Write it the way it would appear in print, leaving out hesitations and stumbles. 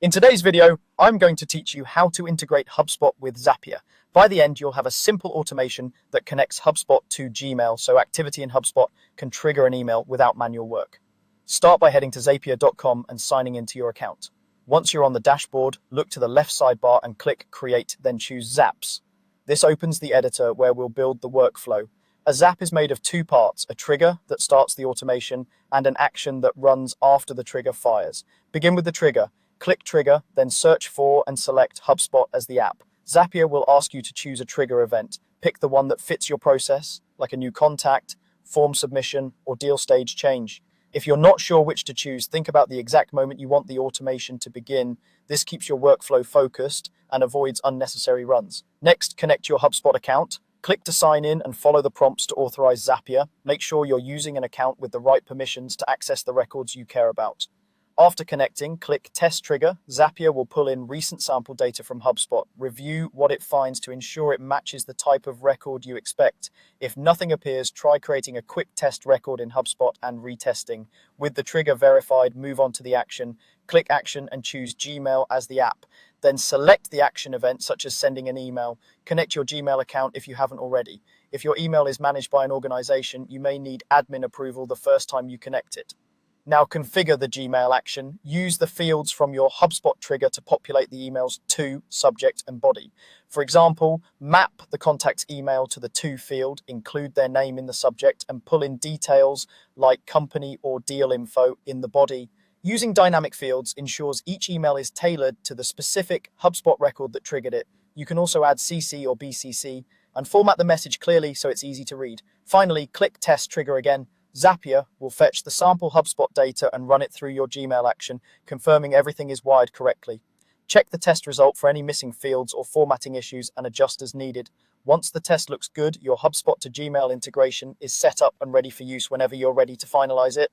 In today's video, I'm going to teach you how to integrate HubSpot with Zapier. By the end, you'll have a simple automation that connects HubSpot to Gmail, so activity in HubSpot can trigger an email without manual work. Start by heading to zapier.com and signing into your account. Once you're on the dashboard, look to the left sidebar and click Create, then choose Zaps. This opens the editor where we'll build the workflow. A Zap is made of two parts, a trigger that starts the automation and an action that runs after the trigger fires. Begin with the trigger. Click Trigger, then search for and select HubSpot as the app. Zapier will ask you to choose a trigger event. Pick the one that fits your process, like a new contact, form submission, or deal stage change. If you're not sure which to choose, think about the exact moment you want the automation to begin. This keeps your workflow focused and avoids unnecessary runs. Next, connect your HubSpot account. Click to sign in and follow the prompts to authorize Zapier. Make sure you're using an account with the right permissions to access the records you care about. After connecting, click Test Trigger. Zapier will pull in recent sample data from HubSpot. Review what it finds to ensure it matches the type of record you expect. If nothing appears, try creating a quick test record in HubSpot and retesting. With the trigger verified, move on to the action. Click Action and choose Gmail as the app. Then select the action event, such as sending an email. Connect your Gmail account if you haven't already. If your email is managed by an organization, you may need admin approval the first time you connect it. Now configure the Gmail action. Use the fields from your HubSpot trigger to populate the email's to, subject, and body. For example, map the contact's email to the to field, include their name in the subject, and pull in details like company or deal info in the body. Using dynamic fields ensures each email is tailored to the specific HubSpot record that triggered it. You can also add CC or BCC and format the message clearly so it's easy to read. Finally, click Test Trigger again. Zapier will fetch the sample HubSpot data and run it through your Gmail action, confirming everything is wired correctly. Check the test result for any missing fields or formatting issues and adjust as needed. Once the test looks good, your HubSpot to Gmail integration is set up and ready for use whenever you're ready to finalize it.